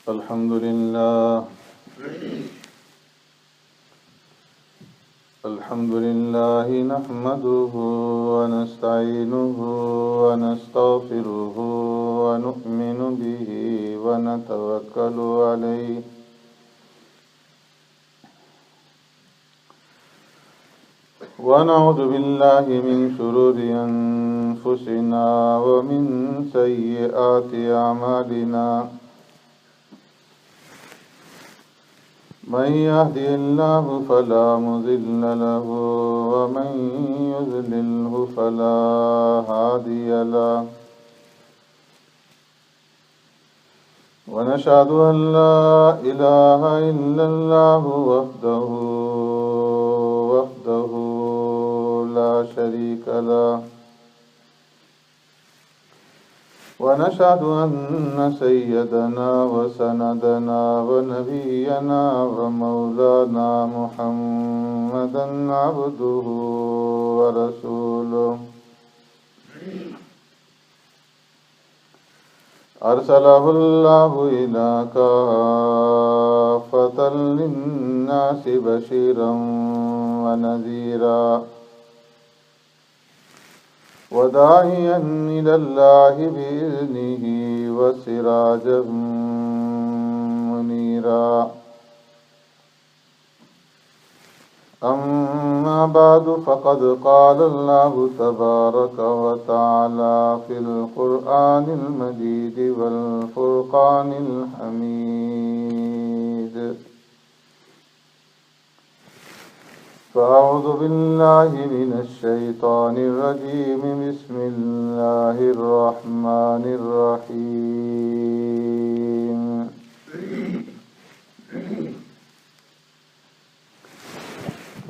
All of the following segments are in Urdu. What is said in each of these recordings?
الحمد لله نحمده ونستعينه ونستغفره ونؤمن به ونتوكل عليه ونعوذ بالله من شرور أنفسنا ومن سيئات أعمالنا من يهدي الله فلا مضل له ومن يضلله فلا هادي له ونشهد أن لا إله إلا الله وحده لا شريك له ونشهد أن سيدنا وسندنا ونبينا ومولانا محمدا عبده ورسوله أرسله الله إلى كافة للناس بشيرا ونذيرا وداعيا إلى الله بإذنه وسراجا منيرا أما بعد فقد قال الله تبارك وتعالى في القرآن المجيد والفرقان الحميد فأعوذ بالله من الشيطان الرجيم بسم الله الرحمن الرحيم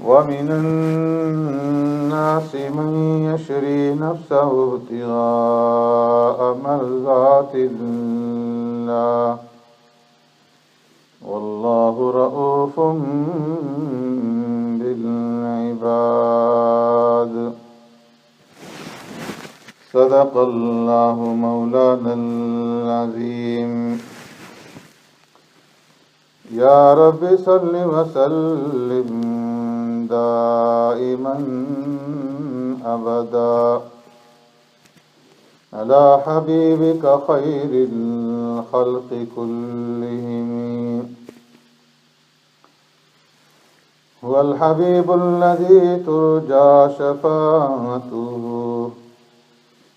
ومن الناس من يشري نفسه ابتغاء مرضات الله والله رؤوف بالعباد صدق الله مولانا العظيم يا رب صل وسلم دائما أبدا على حبيبك خير الخلق كلهم هو الحبيب الذي ترجى شفاعته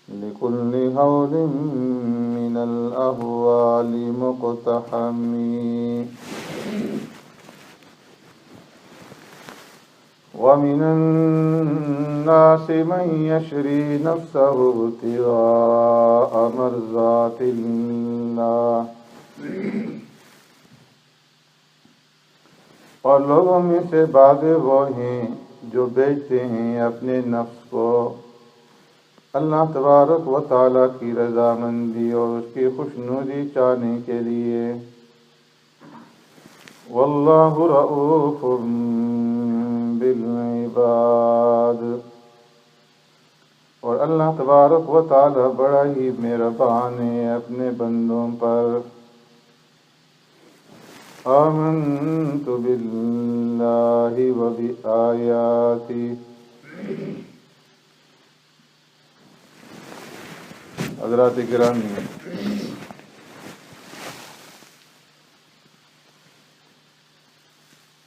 لكل هول من الأهوال مقتحم ومن الناس من يشري نفسه ابتغاء مرضات الله اور لوگوں میں سے بعض وہ ہیں جو بیچتے ہیں اپنے نفس کو اللہ تبارک و تعالیٰ کی رضامندی اور اس کی خوشنودی چاہنے کے لیے واللہ رؤوف بالعباد اور اللہ تبارک و تعالیٰ بڑا ہی مہربان ہے اپنے بندوں پر آمنت باللہ و بآیاتی حضرات گرامی،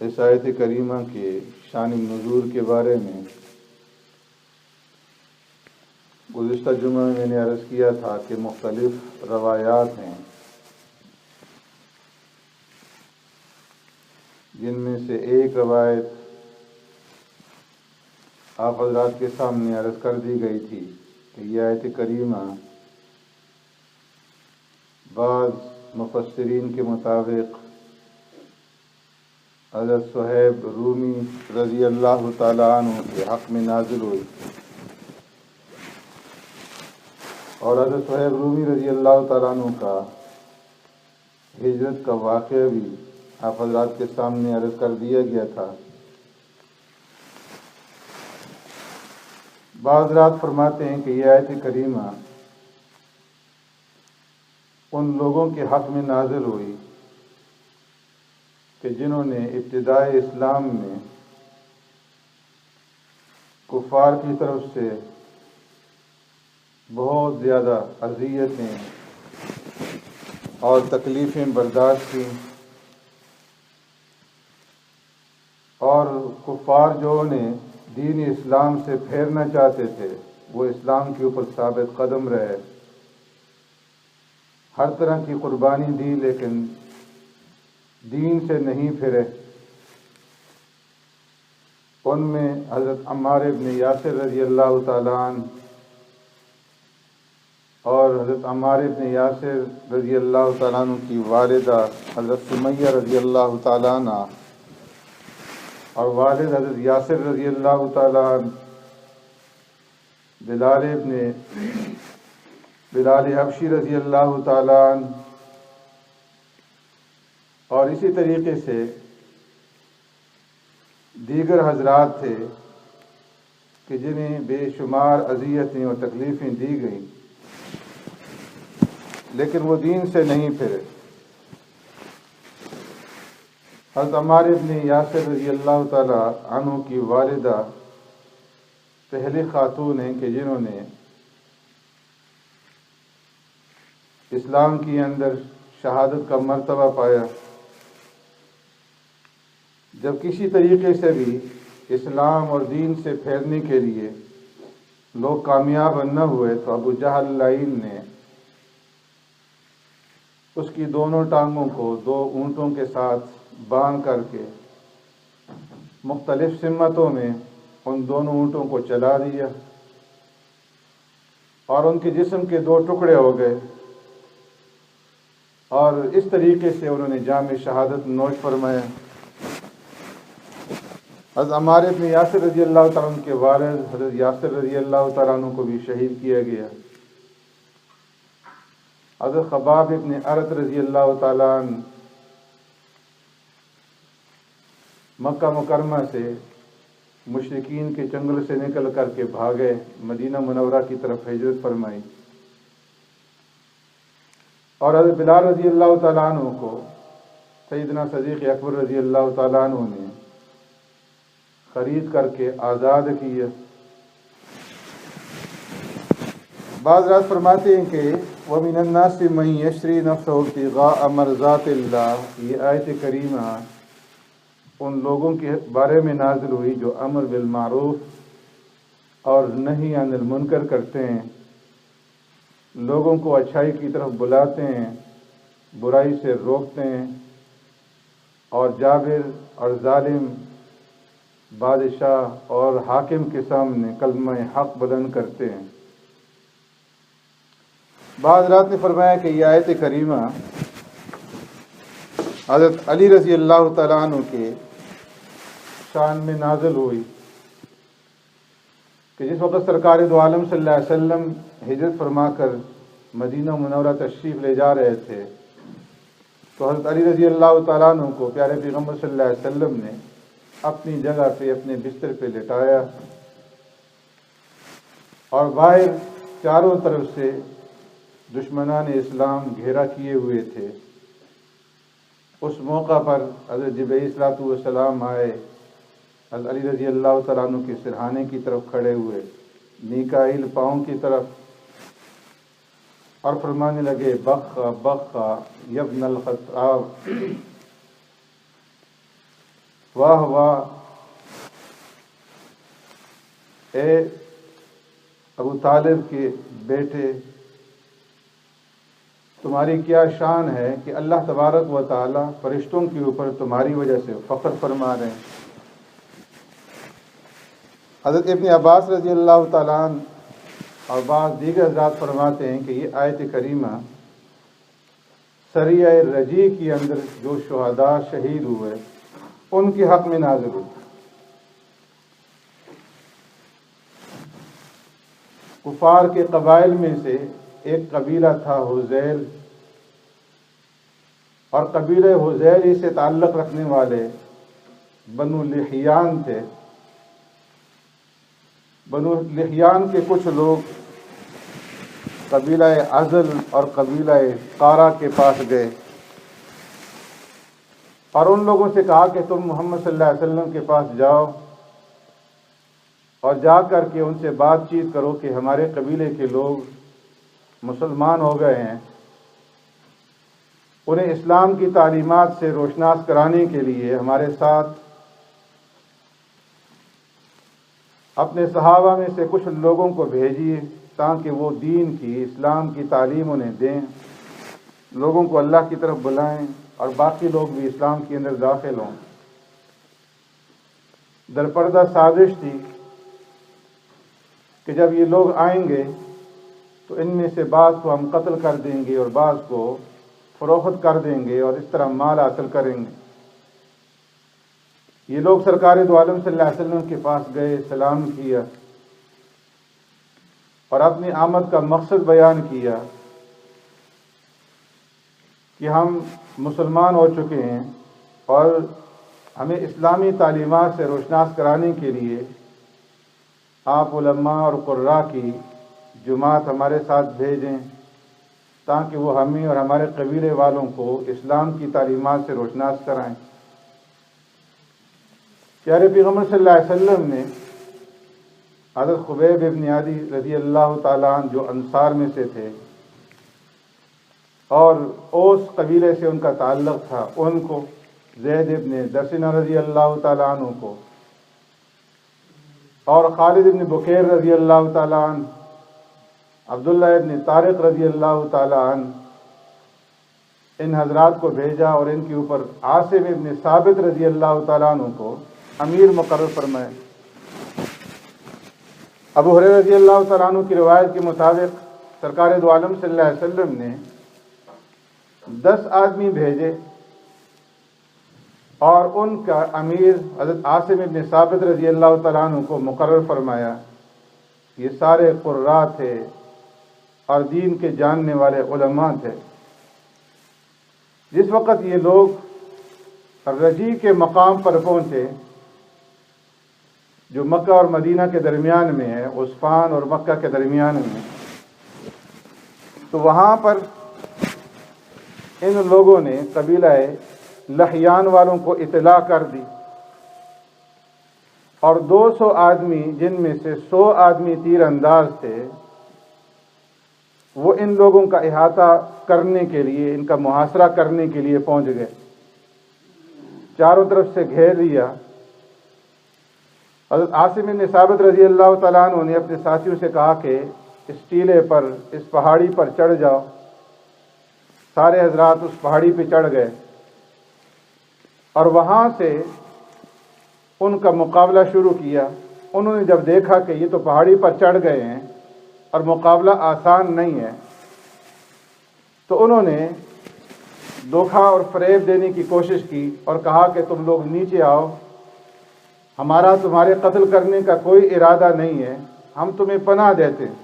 اس آیت کریمہ کے شان نزول کے بارے میں گزشتہ جمعہ میں نے عرض کیا تھا کہ مختلف روایات ہیں، جن میں سے ایک روایت آپ حضرات کے سامنے عرض کر دی گئی تھی کہ یہ آیت کریمہ بعض مفسرین کے مطابق حضرت صہیب رومی رضی اللہ تعالیٰ عنہ کے حق میں نازل ہوئی، اور حضرت صہیب رومی رضی اللہ تعالیٰ عنہ کا ہجرت کا واقعہ بھی آپ حضرات کے سامنے عرض کر دیا گیا تھا۔ بعض حضرات فرماتے ہیں کہ یہ آیت کریمہ ان لوگوں کے حق میں نازل ہوئی کہ جنہوں نے ابتدائے اسلام میں کفار کی طرف سے بہت زیادہ اذیتیں اور تکلیفیں برداشت کی، اور کفار جو نے دین اسلام سے پھیرنا چاہتے تھے وہ اسلام کے اوپر ثابت قدم رہے، ہر طرح کی قربانی دی لیکن دین سے نہیں پھرے۔ ان میں حضرت عمار ابن یاسر رضی اللہ تعالیٰ عنہ اور حضرت عمار ابن یاسر رضی اللہ تعالیٰ عنہ کی والدہ حضرت سمیہ رضی اللہ تعالیٰ عنہ اور والد حضرت یاسر رضی اللہ تعالیٰ عنہ بلال حبشی رضی اللہ تعالیٰ عنہ، اور اسی طریقے سے دیگر حضرات تھے کہ جنہیں بے شمار اذیتیں اور تکلیفیں دی گئیں لیکن وہ دین سے نہیں پھرے۔ حضرت عمار ابن یاسر رضی اللہ تعالی عنہ کی والدہ پہلی خاتون ہیں کہ جنہوں نے اسلام کے اندر شہادت کا مرتبہ پایا۔ جب کسی طریقے سے بھی اسلام اور دین سے پھیرنے کے لیے لوگ کامیاب نہ ہوئے تو ابو جہل لعین نے اس کی دونوں ٹانگوں کو 2 اونٹوں کے ساتھ باندھ کر کے مختلف سمتوں میں ان دونوں اونٹوں کو چلا دیا اور ان کے جسم کے 2 ٹکڑے ہو گئے، اور اس طریقے سے انہوں نے جام شہادت نوش فرمایا۔ حضرت عمار ابن یاسر رضی اللہ تعالیٰ عنہ کے والد حضرت یاسر رضی اللہ تعالیٰ عنہ کو بھی شہید کیا گیا۔ حضرت خباب ابن ارت رضی اللہ تعالیٰ عنہ مکہ مکرمہ سے مشرکین کے چنگل سے نکل کر کے بھاگے، مدینہ منورہ کی طرف ہجرت فرمائی، اور حضرت بلال رضی اللہ تعالیٰ عنہ کو سیدنا صدیق اکبر رضی اللہ تعالیٰ عنہ نے خرید کر کے آزاد کیا۔ بعض رات فرماتے ہیں کہ وَمِنَ النَّاسِ مَن يَشْرِي نَفْسَهُ ابْتِغَاءَ مَرْضَاتِ اللَّهِ، یہ آیت کریمہ ان لوگوں کے بارے میں نازل ہوئی جو امر بالمعروف اور نہی عن المنکر کرتے ہیں، لوگوں کو اچھائی کی طرف بلاتے ہیں، برائی سے روکتے ہیں، اور جابر اور ظالم بادشاہ اور حاکم کے سامنے کلمہ حق بلند کرتے ہیں۔ بعض رات نے فرمایا کہ یہ آیت کریمہ حضرت علی رضی اللہ تعالیٰ عنہ کے شان میں نازل ہوئی کہ جس وقت سرکار دو عالم صلی اللہ علیہ وسلم ہجرت فرما کر مدینہ منورہ تشریف لے جا رہے تھے تو حضرت علی رضی اللہ تعالیٰ عنہ کو پیارے پیغمبر صلی اللہ علیہ وسلم نے اپنی جگہ پہ اپنے بستر پہ لٹایا، اور باہر چاروں طرف سے دشمنان اسلام گھیرا کیے ہوئے تھے۔ اس موقع پر حضرت جبرائیل علیہ السلام آئے، حضرت علی رضی اللہ تعالیٰ عنہ کے سرہانے کی طرف کھڑے ہوئے، میکائیل پاؤں کی طرف، اور فرمانے لگے بخا بخا یبن الخطاب، واہ واہ اے ابو طالب کے بیٹے، تمہاری کیا شان ہے کہ اللہ تبارک و تعالی فرشتوں کے اوپر تمہاری وجہ سے فخر فرما رہے ہیں۔ حضرت ابن عباس رضی اللہ تعالیٰ عنہ اور بعض دیگر حضرات فرماتے ہیں کہ یہ آیت کریمہ سریہ رجی کے اندر جو شہداء شہید ہوئے ان کے حق میں نازل ہوئی۔ کفار کے قبائل میں سے ایک قبیلہ تھا حذیل، اور قبیلہ حذیل سے تعلق رکھنے والے بنو لحیان تھے۔ بنو لحیان کے کچھ لوگ قبیلہ عزل اور قبیلہ قارہ کے پاس گئے، اور ان لوگوں سے کہا کہ تم محمد صلی اللہ علیہ وسلم کے پاس جاؤ اور جا کر کے ان سے بات چیت کرو کہ ہمارے قبیلے کے لوگ مسلمان ہو گئے ہیں، انہیں اسلام کی تعلیمات سے روشناس کرانے کے لیے ہمارے ساتھ اپنے صحابہ میں سے کچھ لوگوں کو بھیجیے تاکہ وہ دین کی، اسلام کی تعلیم انہیں دیں، لوگوں کو اللہ کی طرف بلائیں اور باقی لوگ بھی اسلام کے اندر داخل ہوں۔ درپردہ سازش تھی کہ جب یہ لوگ آئیں گے تو ان میں سے بعض کو ہم قتل کر دیں گے اور بعض کو فروخت کر دیں گے اور اس طرح مال حاصل کریں گے۔ یہ لوگ سرکار دو عالم صلی اللہ علیہ وسلم کے پاس گئے، سلام کیا اور اپنی آمد کا مقصد بیان کیا کہ ہم مسلمان ہو چکے ہیں اور ہمیں اسلامی تعلیمات سے روشناس کرانے کے لیے آپ علماء اور قراء کی جماعت ہمارے ساتھ بھیجیں تاکہ وہ ہمیں اور ہمارے قبیلے والوں کو اسلام کی تعلیمات سے روشناس کرائیں۔ پیارے پیغمبر صلی اللہ علیہ وسلم نے حضرت خبیب ابن عدی رضی اللہ تعالیٰ عنہ جو انصار میں سے تھے اور اوس قبیلے سے ان کا تعلق تھا، ان کو، زید ابن دسنہ رضی اللہ تعالیٰ عنہ کو اور خالد ابن بکیر رضی اللہ تعالیٰ عنہ، عبداللہ ابن طارق رضی اللہ تعالیٰ عنہ، ان حضرات کو بھیجا اور ان کے اوپر عاصم ابن ثابت رضی اللہ تعالیٰ عنہ کو امیر مقرر فرمائے۔ ابو ہریرہ رضی اللہ تعالیٰ عنہ کی روایت کے مطابق سرکار دو عالم صلی اللہ علیہ وسلم نے 10 آدمی بھیجے اور ان کا امیر حضرت عاصم ابن ثابت رضی اللہ تعالیٰ عنہ کو مقرر فرمایا۔ یہ سارے قراء تھے اور دین کے جاننے والے علماء تھے۔ جس وقت یہ لوگ رجی کے مقام پر پہنچے جو مکہ اور مدینہ کے درمیان میں ہے، عسفان اور مکہ کے درمیان میں، تو وہاں پر ان لوگوں نے قبیلہ لحیان والوں کو اطلاع کر دی اور 200 آدمی جن میں سے 100 آدمی تیر انداز تھے وہ ان لوگوں کا احاطہ کرنے کے لیے، ان کا محاصرہ کرنے کے لیے پہنچ گئے، چاروں طرف سے گھیر لیا۔ حضرت عاصم بن ثابت رضی اللہ تعالیٰ عنہ نے اپنے ساتھیوں سے کہا کہ اس ٹیلے پر، اس پہاڑی پر چڑھ جاؤ۔ سارے حضرات اس پہاڑی پہ چڑھ گئے اور وہاں سے ان کا مقابلہ شروع کیا۔ انہوں نے جب دیکھا کہ یہ تو پہاڑی پر چڑھ گئے ہیں اور مقابلہ آسان نہیں ہے، تو انہوں نے دھوکہ اور فریب دینے کی کوشش کی اور کہا کہ تم لوگ نیچے آؤ، ہمارا تمہارے قتل کرنے کا کوئی ارادہ نہیں ہے، ہم تمہیں پناہ دیتے ہیں۔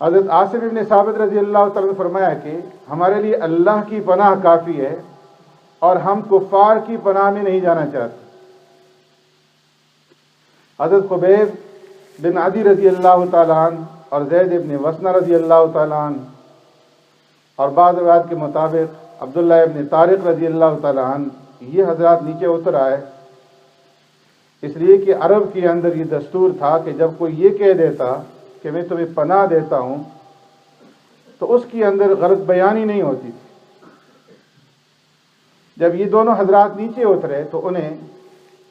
حضرت عاصم بن ثابت رضی اللہ تعالیٰ نے فرمایا کہ ہمارے لیے اللہ کی پناہ کافی ہے اور ہم کفار کی پناہ میں نہیں جانا چاہتے۔ حضرت خبیب بن عدی رضی اللہ تعالیٰ عنہ اور زید ابن وسنہ رضی اللہ تعالیٰ عنہ اور بعض روایات کے مطابق عبداللہ ابن طارق رضی اللہ تعالیٰ عنہ، یہ حضرات نیچے اتر آئے، اس لیے کہ عرب کے اندر یہ دستور تھا کہ جب کوئی یہ کہہ دیتا کہ میں تمہیں پناہ دیتا ہوں تو اس کے اندر غلط بیانی نہیں ہوتی تھی۔ جب یہ دونوں حضرات نیچے اترے تو انہیں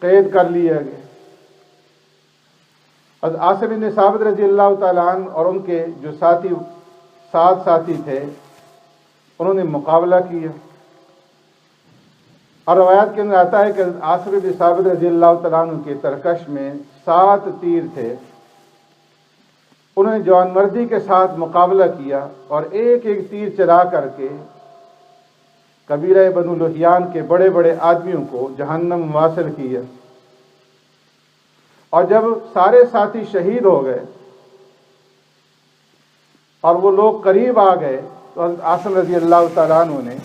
قید کر لیا گیا۔ حضرت عاصم بن ثابت رضی اللہ تعالیٰ عنہ اور ان کے جو سات ساتھی تھے انہوں نے مقابلہ کیا، اور روایت کے اندر آتا ہے کہ حضرت عاصم بن ثابت رضی اللہ تعالیٰ عنہ کے ترکش میں 7 تیر تھے۔ انہوں نے جوان مردی کے ساتھ مقابلہ کیا اور ایک ایک تیر چلا کر کے قبیلہ بنو لحیان کے بڑے بڑے آدمیوں کو جہنم واصل کیا۔ اور جب سارے ساتھی شہید ہو گئے اور وہ لوگ قریب آ گئے تو حضرت عاصم رضی اللہ تعالیٰ عنہ نے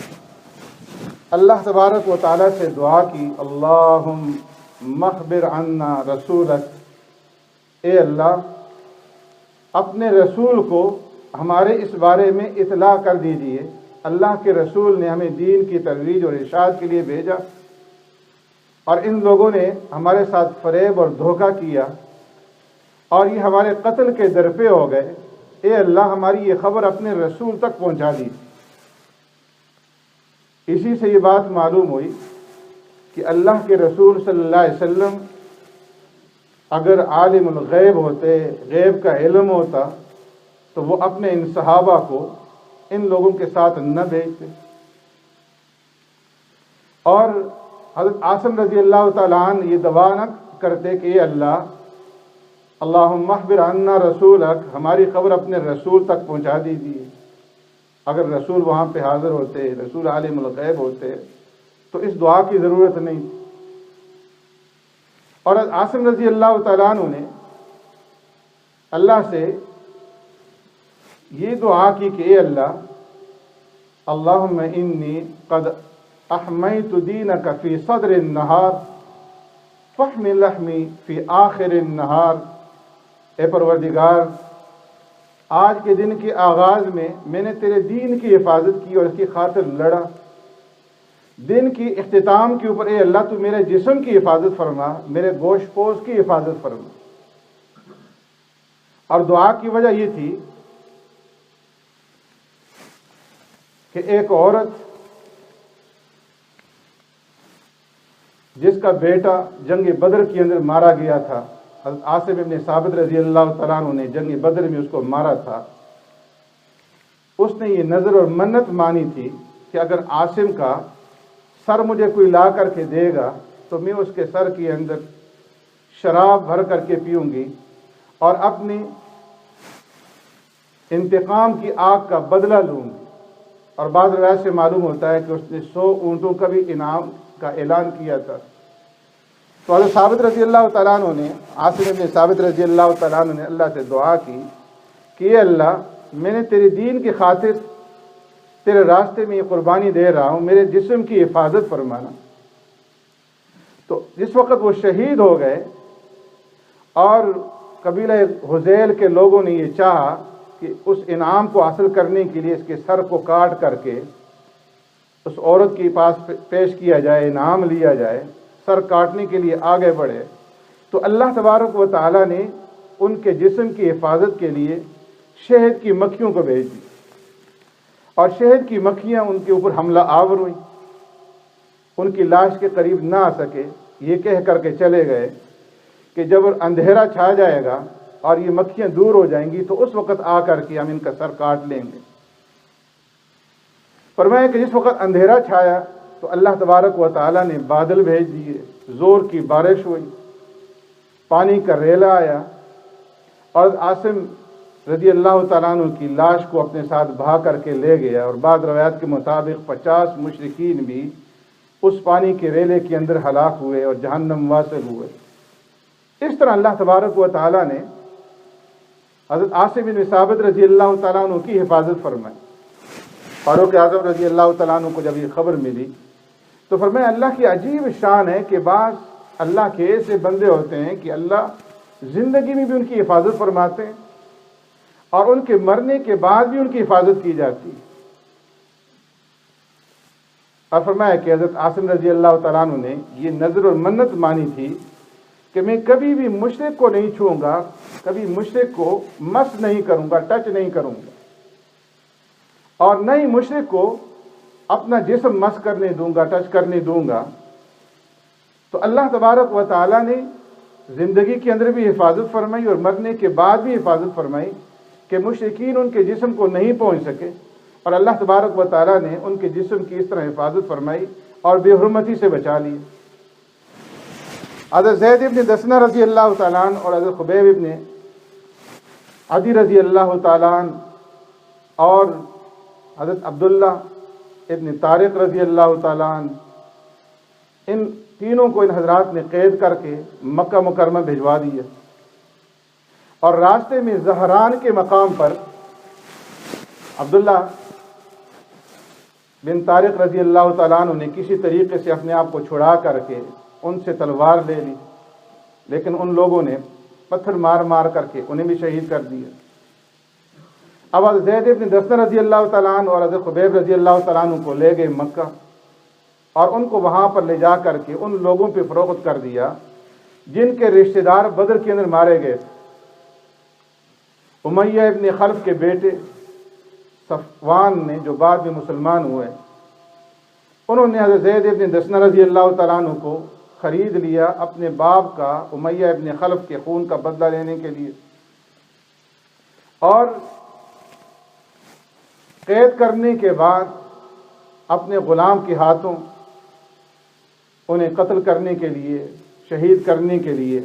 اللہ تبارک و تعالیٰ سے دعا کی، اللہم اخبر عنا رسولک، اے اللہ اپنے رسول کو ہمارے اس بارے میں اطلاع کر دیجئے اللہ کے رسول نے ہمیں دین کی ترویج اور ارشاد کے لیے بھیجا، اور ان لوگوں نے ہمارے ساتھ فریب اور دھوکہ کیا اور یہ ہمارے قتل کے درپے ہو گئے، اے اللہ ہماری یہ خبر اپنے رسول تک پہنچا دی۔ اسی سے یہ بات معلوم ہوئی کہ اللہ کے رسول صلی اللہ علیہ وسلم اگر عالم الغیب ہوتے، غیب کا علم ہوتا، تو وہ اپنے ان صحابہ کو ان لوگوں کے ساتھ نہ بھیجتے۔ اور حضرت عاصم رضی اللہ تعالیٰ عنہ یہ دعا نہ کرتے کہ اے اللہ اللہم اخبر عنا رسولک، ہماری خبر اپنے رسول تک پہنچا دیجیے۔ اگر رسول وہاں پہ حاضر ہوتے، رسول عالم الغیب ہوتے، تو اس دعا کی ضرورت نہیں تھی۔ اور عاصم رضی اللہ تعالیٰ عنہ نے اللہ سے یہ دعا کی کہ اے اللہ اللہم انی قد احمیت دینک فی صدر النہار فحم لحمی فی آخر النہار، اے پروردگار آج کے دن کے آغاز میں نے تیرے دین کی حفاظت کی اور اس کی خاطر لڑا، دن کی اختتام کے اوپر اے اللہ تو میرے جسم کی حفاظت فرما، میرے گوشت پوش کی حفاظت فرما۔ اور دعا کی وجہ یہ تھی کہ ایک عورت جس کا بیٹا جنگ بدر کے اندر مارا گیا تھا، حضرت عاصم ابن ثابت رضی اللہ تعالیٰ عنہ نے جنگ بدر میں اس کو مارا تھا، اس نے یہ نظر اور منت مانی تھی کہ اگر عاصم کا سر مجھے کوئی لا کر کے دے گا تو میں اس کے سر کے اندر شراب بھر کر کے پیوں گی اور اپنی انتقام کی آگ کا بدلہ لوں گی۔ اور بعض روایت سے معلوم ہوتا ہے کہ اس نے 100 اونٹوں کا بھی انعام کا اعلان کیا تھا۔ تو حضرت ثابت رضی اللہ تعالیٰ عنہ نے، عاصم ابن ثابت رضی اللہ تعالیٰ عنہ نے اللہ سے دعا کی کہ اے اللہ میں نے تیرے دین کی خاطر تیرے راستے میں یہ قربانی دے رہا ہوں، میرے جسم کی حفاظت فرمانا۔ تو جس وقت وہ شہید ہو گئے اور قبیلہ حذیل کے لوگوں نے یہ چاہا کہ اس انعام کو حاصل کرنے کے لیے اس کے سر کو کاٹ کر کے اس عورت کے پاس پیش کیا جائے، انعام لیا جائے، سر کاٹنے کے لیے آگے بڑھے، تو اللہ تبارک و تعالیٰ نے ان کے جسم کی حفاظت کے لیے شہد کی مکھیوں کو بھیج دی، اور شہد کی مکھیاں ان کے اوپر حملہ آور ہوئیں، ان کی لاش کے قریب نہ آ سکے، یہ کہہ کر کے چلے گئے کہ جب اندھیرا چھا جائے گا اور یہ مکھیاں دور ہو جائیں گی تو اس وقت آ کر کے ہم ان کا سر کاٹ لیں گے۔ فرمایا کہ جس وقت اندھیرا چھایا تو اللہ تبارک و تعالیٰ نے بادل بھیج دیے، زور کی بارش ہوئی، پانی کا ریلا آیا، اور عاصم رضی اللہ تعالیٰ عنہ کی لاش کو اپنے ساتھ بہا کر کے لے گیا، اور بعض روایات کے مطابق 50 مشرکین بھی اس پانی کے ریلے کے اندر ہلاک ہوئے اور جہنم واصل ہوئے۔ اس طرح اللہ تبارک و تعالیٰ نے حضرت عاصم بن ثابت رضی اللہ تعالیٰ عنہ کی حفاظت فرمائی۔ فاروق اعظم رضی اللہ تعالیٰ عنہ کو جب یہ خبر ملی تو فرمایا اللہ کی عجیب شان ہے کہ بعض اللہ کے ایسے بندے ہوتے ہیں کہ اللہ زندگی میں بھی ان کی حفاظت فرماتے ہیں اور ان کے مرنے کے بعد بھی ان کی حفاظت کی جاتی ہے۔ اور فرمایا کہ حضرت عاصم رضی اللہ تعالیٰ عنہ نے یہ نظر اور منت مانی تھی کہ میں کبھی بھی مشرک کو نہیں چھوؤں گا، کبھی مشرک کو مس نہیں کروں گا، ٹچ نہیں کروں گا، اور نہ ہی مشرک کو اپنا جسم مس کرنے دوں گا، ٹچ کرنے دوں گا۔ تو اللہ تبارک و تعالیٰ نے زندگی کے اندر بھی حفاظت فرمائی اور مرنے کے بعد بھی حفاظت فرمائی کہ مشرکین ان کے جسم کو نہیں پہنچ سکے، اور اللہ تبارک و تعالیٰ نے ان کے جسم کی اس طرح حفاظت فرمائی اور بے حرمتی سے بچا لی۔ حضرت زید ابن دسنہ رضی اللہ تعالیٰ عنہ اور حضرت خبیب ابن عدی رضی اللہ تعالیٰ عنہ اور حضرت عبداللہ ابن طارق رضی اللہ تعالیٰ عنہ، ان تینوں کو ان حضرات نے قید کر کے مکہ مکرمہ بھجوا دیا، اور راستے میں زہران کے مقام پر عبداللہ بن طارق رضی اللہ تعالیٰ عنہ نے کسی طریقے سے اپنے آپ کو چھڑا کر کے ان سے تلوار لے لی، لیکن ان لوگوں نے پتھر مار مار کر کے انہیں بھی شہید کر دیا۔ اب حضرت زید ابن دثنہ رضی اللہ تعالیٰ عنہ اور حضرت خبیب رضی اللہ تعالیٰ عنہ کو لے گئے مکہ، اور ان کو وہاں پر لے جا کر کے ان لوگوں پہ فروخت کر دیا جن کے رشتہ دار بدر کے اندر مارے گئے تھے۔ امیہ ابن خلف کے بیٹے صفوان نے، جو بعد میں مسلمان ہوئے، انہوں نے حضرت زید ابن دثنہ رضی اللہ تعالیٰ عنہ کو خرید لیا اپنے باپ کا، امیہ ابن خلف کے خون کا بدلہ لینے کے لیے، اور قید کرنے کے بعد اپنے غلام کے ہاتھوں انہیں قتل کرنے کے لیے، شہید کرنے کے لیے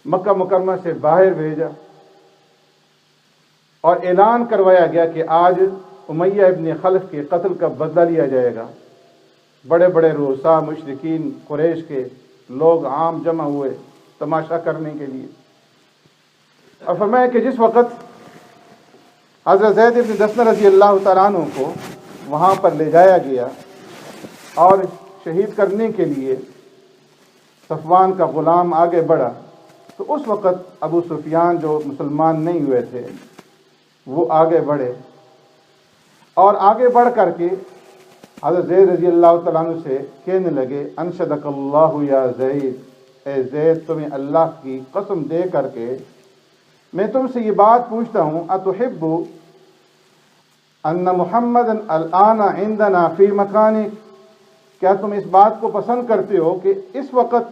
مکہ مکرمہ سے باہر بھیجا، اور اعلان کروایا گیا کہ آج امیہ ابن خلف کے قتل کا بدلہ لیا جائے گا۔ بڑے بڑے رؤساء مشرکین قریش کے لوگ عام جمع ہوئے تماشا کرنے کے لیے، اور فرمایا کہ جس وقت حضرت زید ابن دثنہ رضی اللہ تعالیٰ عنہ کو وہاں پر لے جایا گیا اور شہید کرنے کے لیے صفوان کا غلام آگے بڑھا، تو اس وقت ابو سفیان جو مسلمان نہیں ہوئے تھے وہ آگے بڑھے، اور آگے بڑھ کر کے حضرت زید رضی اللہ تعالیٰ عنہ سے کہنے لگے، انشدک اللہ یا زید، اے زید تمہیں اللہ کی قسم دے کر کے میں تم سے یہ بات پوچھتا ہوں، اتحب ان محمد الآن عندنا فی مکانک، کیا تم اس بات کو پسند کرتے ہو کہ اس وقت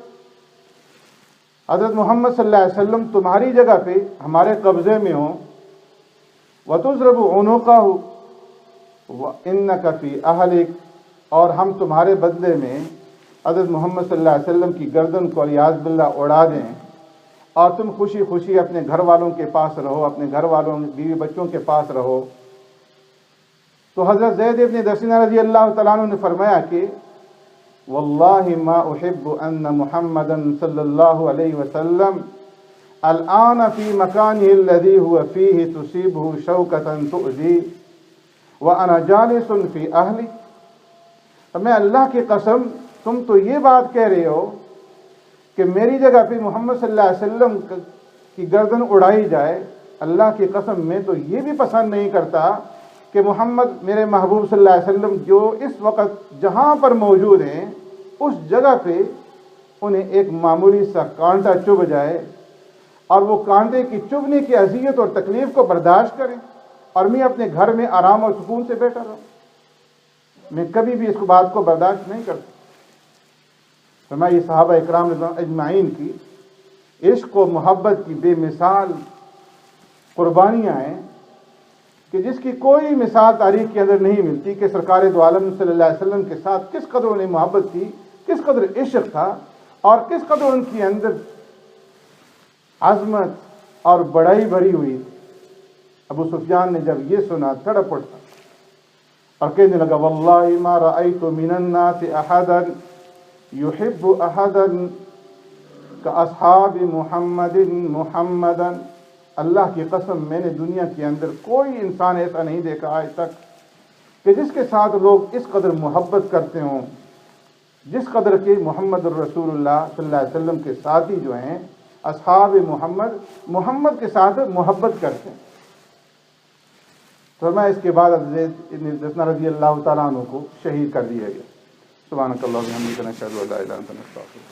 حضرت محمد صلی اللہ علیہ وسلم تمہاری جگہ پہ ہمارے قبضے میں ہوں، وَتُضْرَبُ عُنُقَهُ وَإِنَّكَ فِي أَهْلِكَ، اور ہم تمہارے بدلے میں حضرت محمد صلی اللہ علیہ وسلم کی گردن کو علیاذ باللہ اڑا دیں، اور تم خوشی خوشی اپنے گھر والوں کے پاس رہو، اپنے گھر والوں بیوی بچوں کے پاس رہو۔ تو حضرت زید ابن دثنہ رضی اللہ تعالیٰ عنہ نے فرمایا کہ واللہ ما احب ان محمدا صلی اللہ علیہ وسلم الآن فی مکانہ الذی هو فیہ تصیبہ شوکۃ تؤذی وانا جالس فی اہلی، میں اللہ کی قسم، تم تو یہ بات کہہ رہے ہو کہ میری جگہ پہ محمد صلی اللہ علیہ وسلم کی گردن اڑائی جائے، اللہ کی قسم میں تو یہ بھی پسند نہیں کرتا کہ محمد میرے محبوب صلی اللہ علیہ وسلم جو اس وقت جہاں پر موجود ہیں اس جگہ پہ انہیں ایک معمولی سا کانٹا چبھ جائے، اور وہ کانٹے کی چبھنے کی اذیت اور تکلیف کو برداشت کریں، اور میں اپنے گھر میں آرام اور سکون سے بیٹھا رہوں۔ میں کبھی بھی اس بات کو برداشت نہیں کرتا۔ فرمایا یہ صحابہ اکرام اجمعین کی عشق و محبت کی بے مثال قربانیاں ہیں کہ جس کی کوئی مثال تاریخ کے اندر نہیں ملتی، کہ سرکار دو عالم صلی اللہ علیہ وسلم کے ساتھ کس قدر انہیں محبت تھی، کس قدر عشق تھا، اور کس قدر ان کے اندر عظمت اور بڑائی بھری ہوئی۔ ابو سفیان نے جب یہ سنا تڑپ اٹھا اور کہنے لگا واللہ ما رأیت من الناس احدا یحب احدا کاصحاب محمد محمدا، اللہ کی قسم میں نے دنیا کے اندر کوئی انسان ایسا نہیں دیکھا آج تک کہ جس کے ساتھ لوگ اس قدر محبت کرتے ہوں جس قدر کہ محمد الرسول اللہ صلی اللہ علیہ وسلم کے ساتھی جو ہیں اصحاب محمد کے ساتھ محبت کرتے ہیں۔ فرمایا اس کے بعد زید ابن دثنہ رضی اللہ تعالیٰ عنہ کو شہید کر دیا گیا۔ سبحانک اللہم و بحمدک، نشہد ان لا الہ الا انت، نستغفرک۔